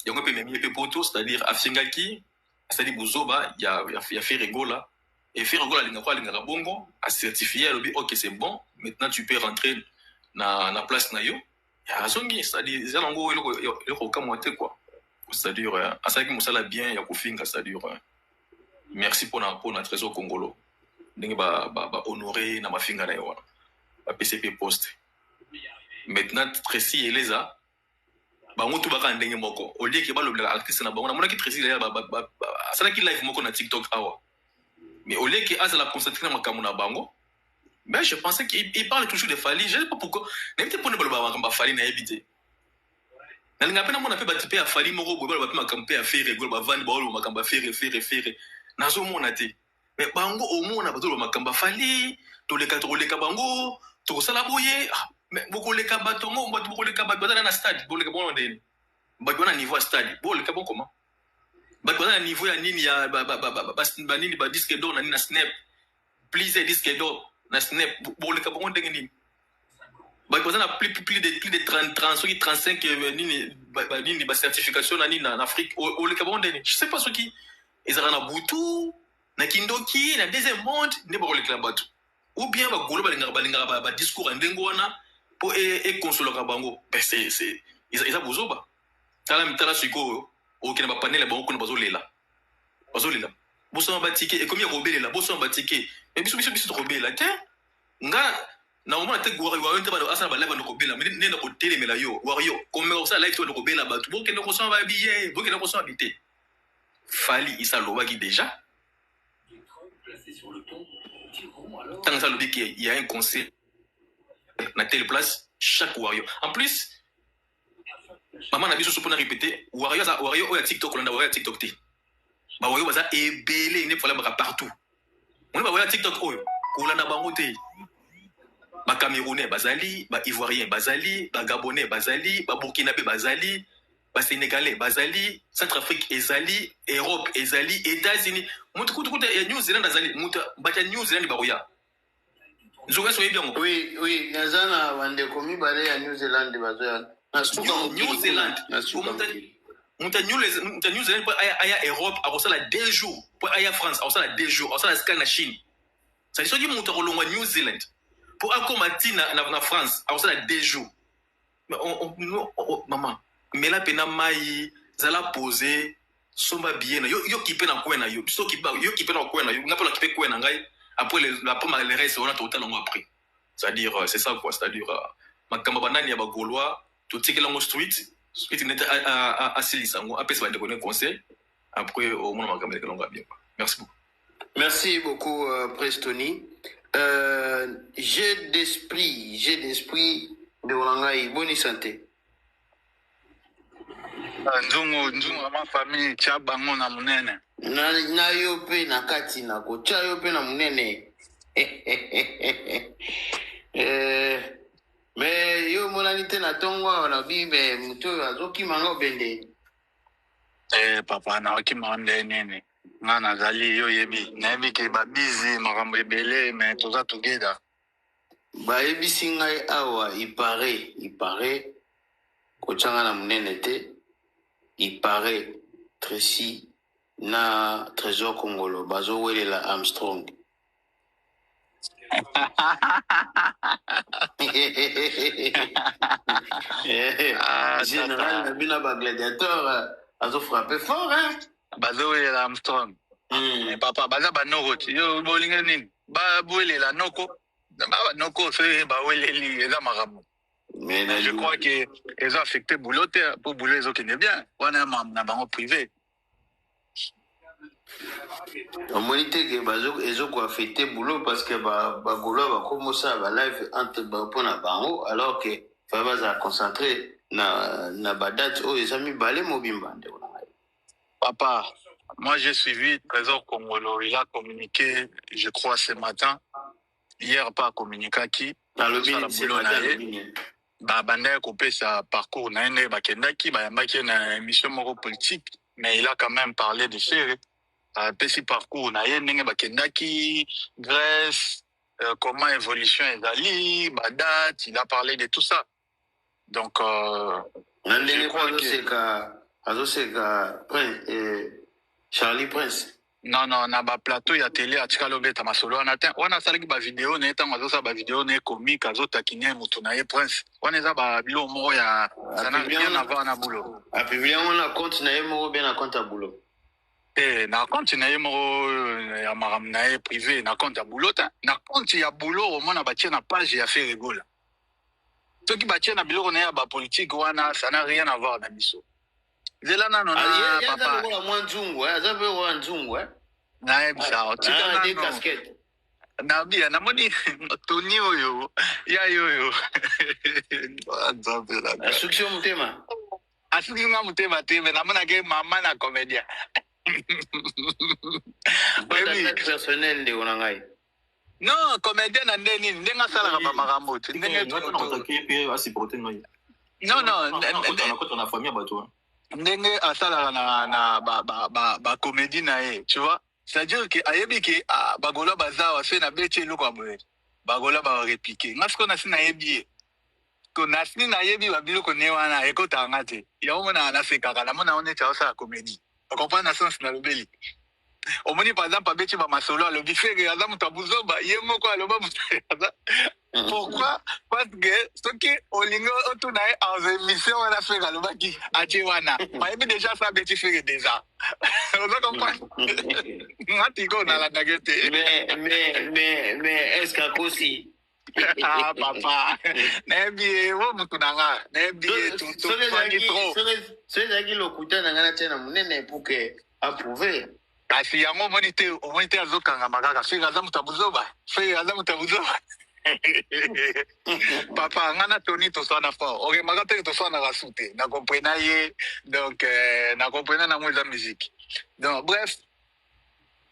Speaker 9: yango mpe memi pe poto, c'est-à-dire afingaki c'est-à-dire bozoba ya fait rigola et fait rigola linga bongo a certifié lobi OK c'est bon, maintenant tu peux rentrer na place na yo ya zongi, c'est-à-dire za nango eloko kamwate quoi, c'est-à-dire asaki musala bien ya kofinga, c'est-à-dire merci pour na trésor congolo ndenge ba honorer na mafinga na yo ba PCP poste. Maintenant Tracy Eleza bango tout baka ndenge moko au lieu que balobela artiste na bango na mona ki Tracy Eleza asala ki live moko na TikTok awa, mais au lieu que azala concentrer na makambo na bango, mais je pensais qu'il parle toujours de Fally. Je sais pas pourquoi n'était pas ne ba Fally na ebité na linga pena mona pe ba type ya Fally moko boy ba pe makambo ya faire rigolo ba vandi ba makambo faire nazo mona te, mais bango au mona ba to makambo Fally to leka bango to sala boye. Mais beaucoup les kabatongo, beaucoup les kabatongo dans la stade, beaucoup les kabons dans le niveau stade, beaucoup les kabons comment? Beaucoup dans le niveau ya nini ya nini ba disque d'or na nini na snap, please disque d'or na snap, beaucoup les kabons dans nini. Beaucoup dans plus de 30 35 nini ba certification na nini en Afrique, beaucoup les kabons dans nini. Je sais pas ce qui ils ont na Boutou, na Kindoki, na deuxième monde, ne beaucoup les kabato. Ou bien ba golo ba discours en dengwana et consoler bango, c'est ils a bozoba tala siko o kena ba panel bango kuna bazolela boso ba ticket et combien robelela boso ba ticket mais biso to robela te nga na moment te gwa wa nte ba asa ba live no robela mais ne ko telemela yo wario comme ça live to robela ba tout kena ko so ba billet bo kena ko so habiter Fally isa loba qui déjà tant ça lobi qu'il y a un concert na telle place chaque Wario. En plus, maman n'a pas besoin de répéter. Wario ou TikTok, on a Wario TikTok t. Bah Wario baza ebelé, il faut la partout. On a Wario TikTok oh, on a bangoté. Bah Camerounais bazali, bah Ivoirien bazali, bah Gabonais bazali, bah Burkinabé bazali, bah Sénégalais bazali, Centrafrique ezali, Europe ezali, États-Unis. Mutu New Zealand bazali, mutu bacha New Zealand baroya.
Speaker 2: Oui, nazana wande komi bale ya New Zealand bazoya.
Speaker 9: New Zealand. New Zealand pour aya Europe, à ça la 2 jours. Pour aya France, à ça la 2 jours. À ça la scan na Chine. Ça dit que monta rolonga New Zealand. Pour akomati na France, à ça la 2 jours. Mais maman, mais la pena mai zala poser somba bien yo kipe na kwena yo. Biso kipe na kwena yo. Ngapa la kipe kwena ngai. Après les restes on a totalement appris, c'est-à-dire c'est ça quoi, c'est-à-dire makamba banani ya bagolwa to tikela ngo street net à Silisango après ça va donner conseil après au moins makamba kelonga bien. Merci beaucoup
Speaker 2: Prestoni. J'ai d'esprit de Olangai, bonne santé.
Speaker 8: Nzungu ma famille tia bango na munene
Speaker 2: na yo pe na kati na ko tia yo pe na munene mais yo monani te na tongwa na bibe muto azoki mango bende
Speaker 8: papa na okima nde nene nga nazali yo yebi nayebi ke ba busy makambo ebele mais toza together
Speaker 2: ba yebisi ngai awa il paraît ko tanga na munene te. Il paraît Tracy na Trésor Congolo bazo welela Armstrong. Général Nabina ba gladiateur azo frappé fort hein.
Speaker 8: Bazo welela Armstrong. Mais papa baza ba noko yo bolinga nini ba welela noko ba noko c'est ba weleli eza marabu. Mais je crois qu'ils ont affecté boulot pour boulot ils ont qui n'est bien. On a un banque privé.
Speaker 2: On monite que ils ont affecté boulot parce que Golo va commencer à live entre Bapona Bango alors que Fabaz a concentré na badat où ils ont mis balé mobimba.
Speaker 8: Papa, moi j'ai suivi Trésor Congolo. Il a communiqué, je crois ce matin. Hier pas communiqué qui.
Speaker 2: Dans le bin,
Speaker 8: banda coupé sa parcours na ene bakendaki bayambaki na émission moko politique mais il a quand même parlé de chéri petit parcours na ene bakendaki Grèce comment évolution ezali badat il a parlé de tout ça donc
Speaker 2: je crois que azoseka Charlie Prince.
Speaker 10: Non, na ba plateau ya télé atika lobeta masolo wana te. Wana salaki ba vidéo na etango azosa ba vidéo na comique azotakine mutu na ye Prince. Wana eza ba bilo moko ya sana rien à voir na boulot.
Speaker 2: A publié na compte na ye moko bien na compte à boulot.
Speaker 10: Na compte na ye moko ya maram na ye privé na compte ya boulot te. Na compte ya boulot au moins na batie na page ya fait rigola. Ceux qui batie na biloko na ya ba politique wana ça n'a rien à voir na biso. Zela na nona papa.
Speaker 2: Ya mwanzungu, azabe wa nzungu
Speaker 10: Na ebisa otika
Speaker 2: des casquettes.
Speaker 10: Na bia na moni Tony oyo ya yoyo.
Speaker 2: Asukisho mutema.
Speaker 10: Asukisho mutema teme na mona ke mama na comédien.
Speaker 2: Baby personnel de onangai.
Speaker 10: Non, comédien na ndeni ndenga sala ba makambo. Ndenge
Speaker 9: to pe asiporter noi.
Speaker 10: Non,
Speaker 9: na famille bato.
Speaker 10: Ndenge asala na ba comédie na ye, tu vois? C'est-à-dire que ayebi ke bagola bazawa fait na beche loko aboye. Bagola ba répliquer. Ngasko na sina yebi. Ko na sina yebi ba biloko ne wana ekota ngate. Ya mona na sekaka na mona one cha sa comédie. On comprend na sens na lobeli. Omoni par exemple abeche ba masolo le bifere aza mutabuzo ba yemoko aloba mutaza. Pourquoi? Parce que ce qui olingo otunae en émission on a fait aloba ki achewana. Mayebi déjà ça beti fait déjà. On comprend. Ngatiko na la nagete.
Speaker 2: Mais est-ce qu'à aussi
Speaker 10: ah papa. Nebi wo mutunanga. Nebi tout fani trop.
Speaker 2: C'est qui lokuta na ngana tena munene pour que approuver.
Speaker 10: Kasi yango monite azokanga makaka. Fika za mutabuzoba. Fika za mutabuzoba. Papa, ngana Tony to soit na fort. Ok, magate to soit na rasute. Na comprena ye, donc na comprena na mouza musique. Donc bref,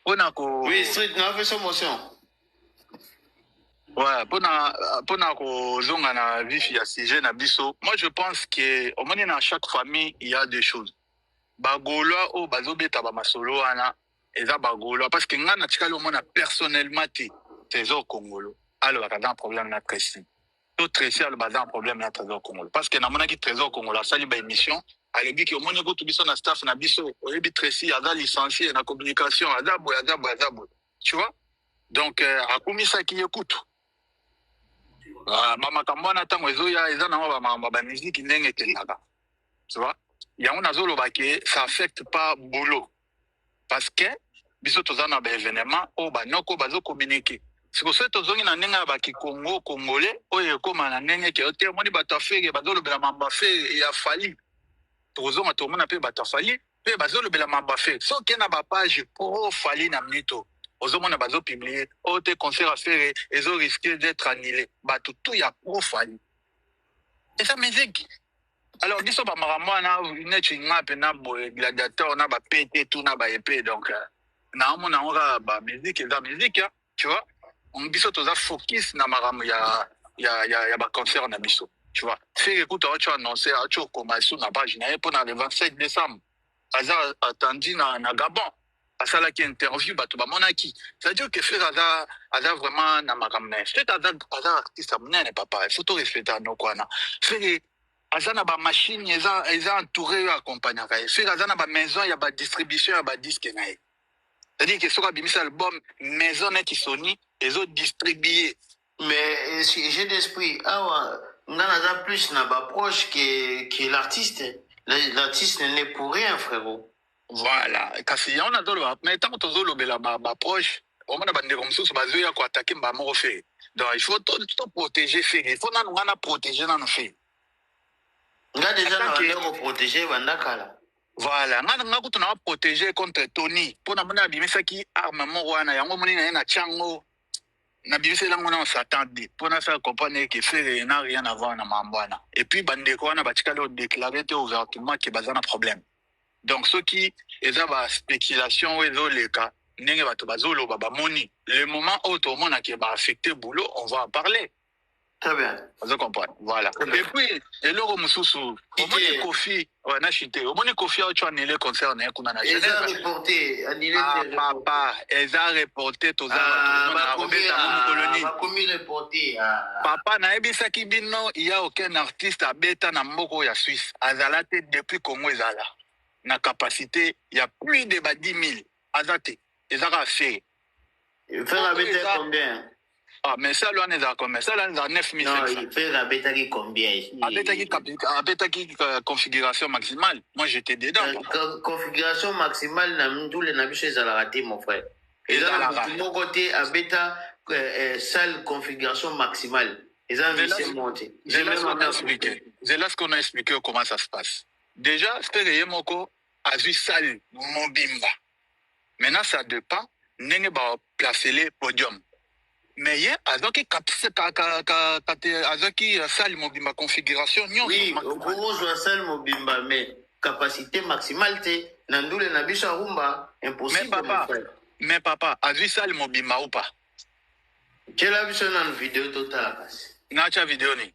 Speaker 10: on a ko.
Speaker 2: Oui, street na fait son motion.
Speaker 10: Ouais, pour na ko zonga na vif ya sujet na biso. Moi je pense que au moins dans chaque famille, il y a des choses. Bagola o bazobeta ba masolo ana, eza bagola parce que ngana tikalo mona personnellement trésor congolo. Alors, il y a un problème de Tracy. Tout Tracy a un problème de Trésor Congolo. Parce que dans mon Trésor Congolo, ça, il y a une émission. Elle dit que au moins, il y a un staff, il y a Tracy, il y a licencié, il y a la communication, il y a tu vois? Donc, à combien ça qui écoute? Maman Kambana, tant que il y a une musique qui n'est pas. Tu vois? Il y a un zolo qui ça affecte pas boulot. Parce que, biso tozana ba événement, o ba noko bazo communiquer. C'est pour ça que tozongi na nenga ba ki Congo congolais oyo koma na nenga ke ote moni bato afege bazolo bela mamba fe ya fali tozonga to mona pe bato fali pe bazolo bela mamba fe so ke na ba page pro fali na minito ozomona bazo publier ote concert à faire ezo risquer d'être annulé bato tout ya pro fali et ça musique alors biso ba maramo na une chinga pe na gladiateur na ba pété tout na ba épée donc na mona on ba musique et la musique tu vois. On biso toza focus na maramu ya ba concert na biso tu vois fait écoute tu as annoncé tu commencé na page na pour le 27 décembre aza attendu na Gabon asala ki interview bato ba monaki ça veut dire que faire aza vraiment na maramu na fait aza artiste munene papa il faut tout respecter no kwana fait aza na ba machine eza entouré accompagner fait aza na ba maison ya ba distribution ya ba disque na ye c'est-à-dire que sur un album maison qui Sony les autres distribués
Speaker 2: mais j'ai d'esprit on a plus n'a pas proche que l'artiste l'artiste n'est pour rien frérot
Speaker 10: voilà kasi on a dolo mais tant que tozolo bela ba proche on a bande comme ça bazoya ko attaquer ba mo fait donc il faut tout protéger fait il faut na protéger na no fait
Speaker 2: nga déjà na protéger bandakala.
Speaker 10: Voilà, nga kutu na protéger contre Tony. Pour na mona bimisa ki armement wana yango moni na chango. Na bimisa lango na s'attendre. Pour na faire comprendre que faire n'a rien à voir na mambwana. Et puis bande ko wana batika le déclarer ouvertement que bazana problème. Donc ceux qui eza ba spéculation ou ezo leka ndenge bato bazolo ba moni. Le moment où tout le monde a qui va affecter boulot, on va en parler.
Speaker 2: Très bien.
Speaker 10: Vous comprenez. Voilà. Et puis, et l'euro mususu, au moins Kofi, on a chuté. Au moins Kofi a annulé le concert na kuna na
Speaker 2: Genève. Ils ont reporté, annulé.
Speaker 10: Papa, ils ont reporté tout ça. Papa, na ebisa kibino, il y a aucun artiste à beta na mboko ya Suisse. Azalate depuis Congo ezala. na capacité ya plus de 10 000 azate ezaka fait
Speaker 2: faire avec combien?
Speaker 10: Ah, mais ça, là, on est à combien? Ça, là, on est à 9 500.
Speaker 2: Non, il fait abetaki combien?
Speaker 10: Abetaki configuration maximale. Moi, j'étais dedans.
Speaker 2: Configuration maximale, tous les nabis, ça l'a raté, mon frère. Et là, de mon côté, abeta salle configuration maximale. Et ça, c'est monté.
Speaker 10: C'est là ce qu'on a expliqué comment ça se passe. Déjà, c'est que Yemoko a vu salle Mobimba. Maintenant, ça dépend. N'est pas placer les podiums. Mais il y a salle mobimba configuration.
Speaker 2: Oui, pour jouer salle mobimba, mais capacité maximale, Nandoule Nabisha Rumba, impossible.
Speaker 10: Mais papa, a vu salle mobimba ou pas?
Speaker 2: Quelle a vu ça dans une vidéo totale?
Speaker 10: N'a-t-il vidéo ni?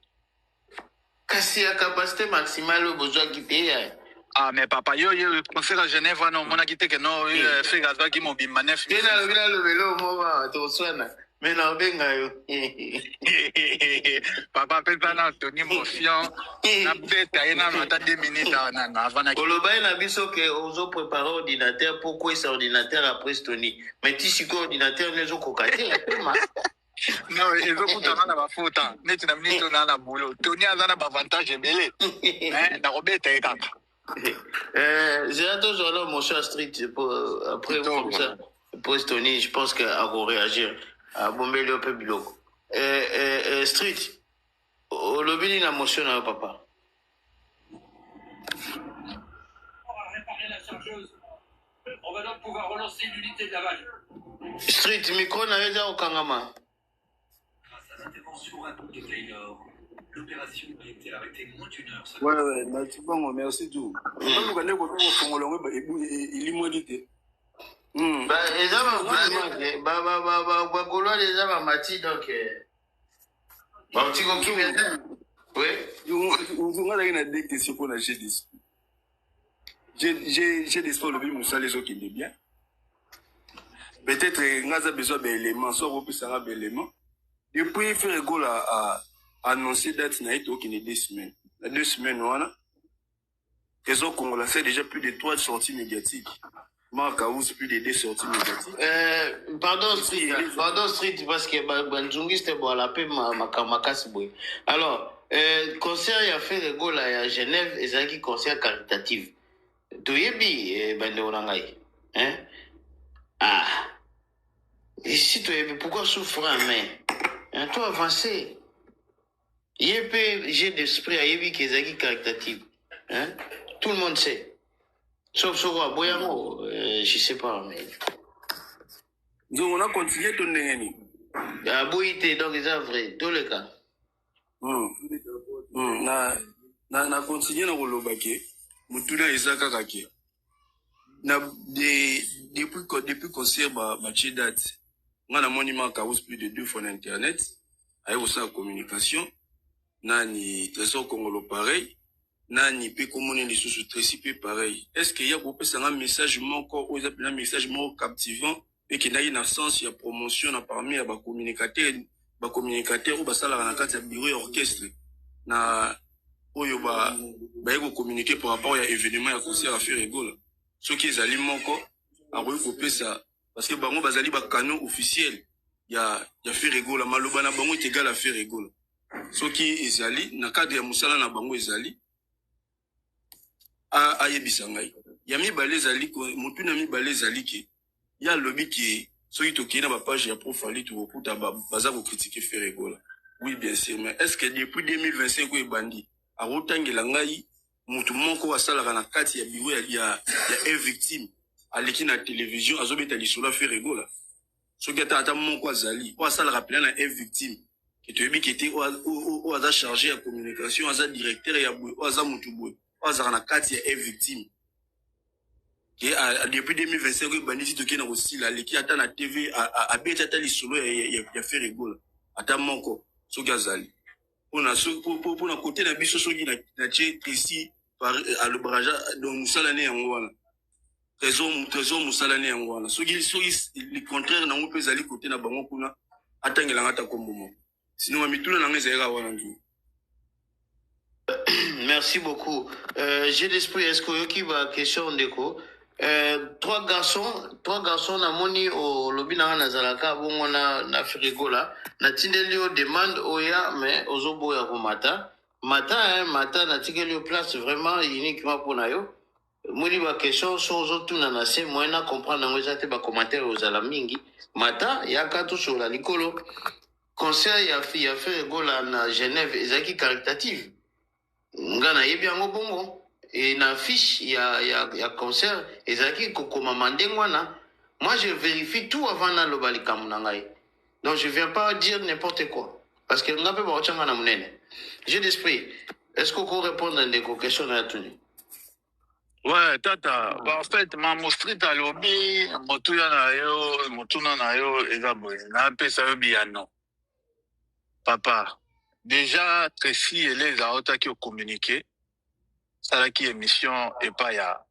Speaker 2: Kasi la capacité maximale, au besoin quitter.
Speaker 10: Ah, mais papa, yo, concert à Genève, non, mon a quitté que non, fait gazba qui mobimba 9 000.
Speaker 2: Le vélo, moi, tu reçois. Mais non, benga yo.
Speaker 10: Papa appelle pas Anthony Mofian. Na beta ena na ta 2 minutes na avant na.
Speaker 2: Koloba na biso ke ozo préparer ordinateur pourquoi c'est ordinateur après Tony. Mais ti siko ordinateur nezo kokate la pema.
Speaker 10: Non, ezo kutana na ba fota. Neti na minute na boulot. Tony azana ba avantage belé. Na robeta e kaka.
Speaker 2: J'ai attendu alors mon cher Street pour après comme ça. Pour Tony, je pense qu'à réagir. Bombele un peu biloko. Street, au lobby la motion à papa.
Speaker 11: On va réparer la chargeuse. On va donc pouvoir relancer l'unité de lavage.
Speaker 2: Street, micro n'a rien au Kangama.
Speaker 11: Grâce à l'intervention rapide de Taylor, l'opération a été arrêtée moins d'1 heure.
Speaker 3: Ouais, merci tout. Il est moins dit.
Speaker 2: Les hommes déjà mati donc oui
Speaker 3: j'ai l'espoir le Moussa les autres qui est bien peut-être ngaza besoin d'éléments soit repousse un élément depuis faire goal à annoncer date na ito qui est 2 semaines la 2 semaines voilà les autres Congolais c'est déjà plus de 3 sorties médiatiques. Marc a aussi plus de 2 sorties médiatiques.
Speaker 2: Pardon Street, parce que Banzungi c'était bon à la paix Makasi boy. Alors, concert il a fait le goal à Genève et ça qui concert caritatif. Toyebi bande onangai. Hein? Ah. Ici Toyebi pourquoi souffrir mais hein, toi avancer. Yépé j'ai d'esprit à Yebi qui est caritatif. Hein? Tout le monde sait. Sauf sur Boyamo, je sais pas, mais.
Speaker 3: Donc on a continué ton négani.
Speaker 2: Ah, Boyité, donc c'est vrai, tous les cas.
Speaker 3: Na continué dans le baquet. Mutuna Isaka Kake. Depuis concert, ma date. On a un monument qui a plus de 2 fois d'internet. Avec aussi la communication. Nani, trésor congolo pareil. Nani peut communiquer les sous trésipé pareil. Est-ce qu'il y a un message encore ou un message moins captivant et qu'il y a une sens, il y a promotion parmi les communicateurs ou ça la carte bureau orchestre na oyo ba communiquer par rapport à événement à concert à faire rigolo. Ce qui est allé moko a recoupé ça parce que bango bazali ba canon officiel il y a fait rigolo maloba na bango est égal à faire rigolo. Ce qui est allé na cadre ya musala na bango ezali a yebisangai ya mibale zali ko mutu na mibale zali ki ya lobby ki soki toki na ba page ya profali to okuta baza ko critiquer Ferregola. Oui bien sûr mais est-ce que depuis 2025 ko ebandi a rotangela ngai mutu moko asala na kati ya biwo ya un victime aleki na télévision azobeta lisolo Ferregola soki ata moko azali o asala rappeler na un victime qui te bi qui était o aza chargé ya communication aza directeur ya boy o aza mutu boy na kati ya victime qui depuis 2025 ko banditi toki na kosila leki ata na TV a beta ata lisolo ya Ferregola ata moko soki azali pona côté na biso soki na tie ici par à le barrage donc musala ne yango wana trésor musala ne yango wana soki le contraire na ngo pe zali côté na bango kuna atangela ngata kombo moko sinon mituna na ngeza wana nzu
Speaker 2: Merci beaucoup. J'ai l'esprit, est-ce que vous avez une question ndeko? Trois garçons na moni au lobby na nazalaka bongo na frigo là. Na tindeli o demande oya mais ozobo ya ko mata na tikeli o place vraiment uniquement pour na yo. Moni ba question so ozotuna na se moyena comprendre ngo ezate ba commentaire ozala mingi. Mata ya kato sur la likolo. Conseil ya fait gola na Genève ezaki caritative. Ngana yebi yango bongo. Et na fiche, il y a concert, et zaki kokoma mandengwana. Moi, je vérifie tout avant na lobali kamunangai. Donc, je viens pas dire n'importe quoi. Parce que n'a pas na munene. J'ai d'esprit. Est-ce qu'on peut répondre à des questions à tout?
Speaker 10: Ouais, tata. Bah, en fait, ma street à lobby, motuna na yo, ezaboué. Na pe sa yo biyano. Papa, déjà, Tracy et les autres qui ont communiqué, ça qui émission et pas ya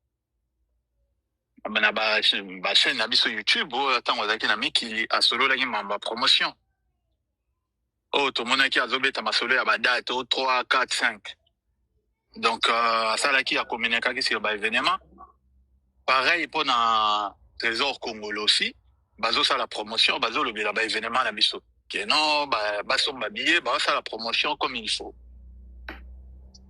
Speaker 10: ba chaîne na biso YouTube tant ozaki na miki asolo la mamba promotion to monaki azobeta masolo ya ba date 3 4 5 donc ça qui a communiqué sur ba événement pareil pour na Trésor Congolais aussi bazo ça la promotion bazo le ba événement na biso que non ba somba billet ba ça la promotion comme il faut.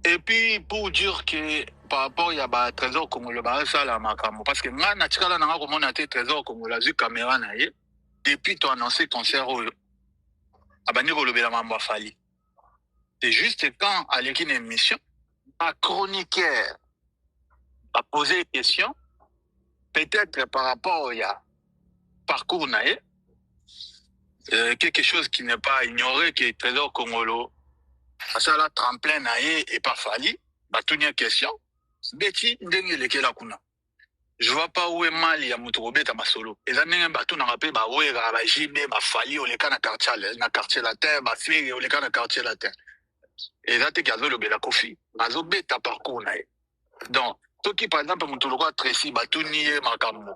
Speaker 10: Et puis, pour dire que par rapport à Trésor Congolais, ça la makamo. Parce que moi, naturellement, on a remonté Trésor Congolais, vu caméra naïe. Depuis, tu as annoncé concert au Abaniro le Mamba Fali. C'est juste quand, à l'équipe d'émission, un chroniqueur a posé une question, peut-être par rapport à parcours naïe, quelque chose qui n'est pas ignoré, que Trésor Congolais. Ça la tremplin naïe et pas fali, bah tout une question. Betty ndenge lekela kuna. Je vois pas où est mal ya mutrobeta masolo. Et ça n'est pas tout n'a rappelé bah ouais ba JB ba fali au lekana quartier la terre ba fili au lekana quartier la terre. Et ça te gazo le bela kofi. Bazo beta parcours naïe. Donc toi qui par exemple mutuloko Tracy ba tout nié makambo.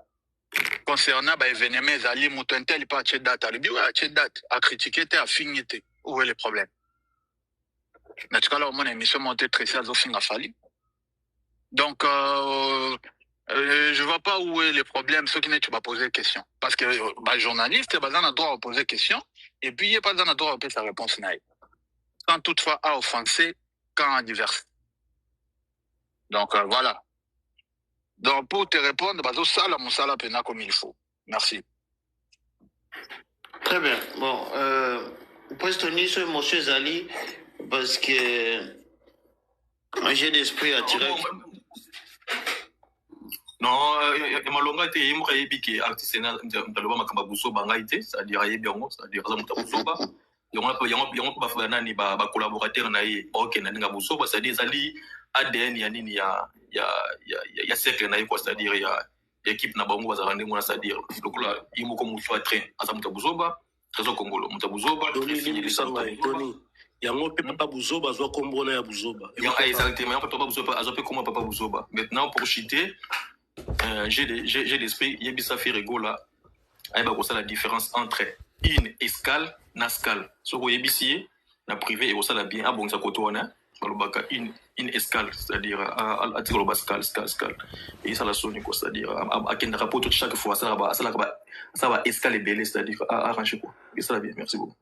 Speaker 10: Concernant ba événement zali mutentel pas chez date, le bio a chez date à critiquer ta affinité. Où est le problème? Naturellement, mon émission montée très sérieuse au fin à Fali. Donc, je vois pas où est le problème, ce qui n'est pas poser des questions. Parce que, journaliste, il a droit à poser des questions, et puis il n'y a pas de droit à poser sa réponse. Quand toutefois à offenser, quand à diverser. Donc, voilà. Donc, pour te répondre, ça, la moussala pena comme il faut. Merci.
Speaker 2: Très bien. Bon, pour tenir sur monsieur Zali, parce que j'ai d'esprit attiré.
Speaker 9: Non, malonga te yimra yebiki artiste na ndaloba makamba busoba ngaite, c'est-à-dire yebiongo, c'est-à-dire za muta busoba. Yongo ba fana ni ba collaborateur na ye, OK na ninga busoba, c'est-à-dire zali ADN ya nini ya cercle na ye quoi, c'est-à-dire ya équipe na bango bazarande ngona, c'est-à-dire donc là yimo comme mutu train asa muta busoba, Trésor Congolais muta busoba,
Speaker 1: Tony. Yango pe papa buzoba zo kombona ya buzoba.
Speaker 9: Exactement, yango papa buzoba azope comment papa buzoba. Maintenant pour citer j'ai l'esprit yebisa fait rigola. Ay ba ko ça la différence entre une escale nascale. So ko yebisier na privé et ko ça la bien abonza kotona balobaka une escale, c'est-à-dire à tigolo bascal escale. Et ça la sonne quoi, c'est-à-dire à kenda rapport chaque fois ça va escale belé, c'est-à-dire arranger quoi. Et ça la bien, merci beaucoup.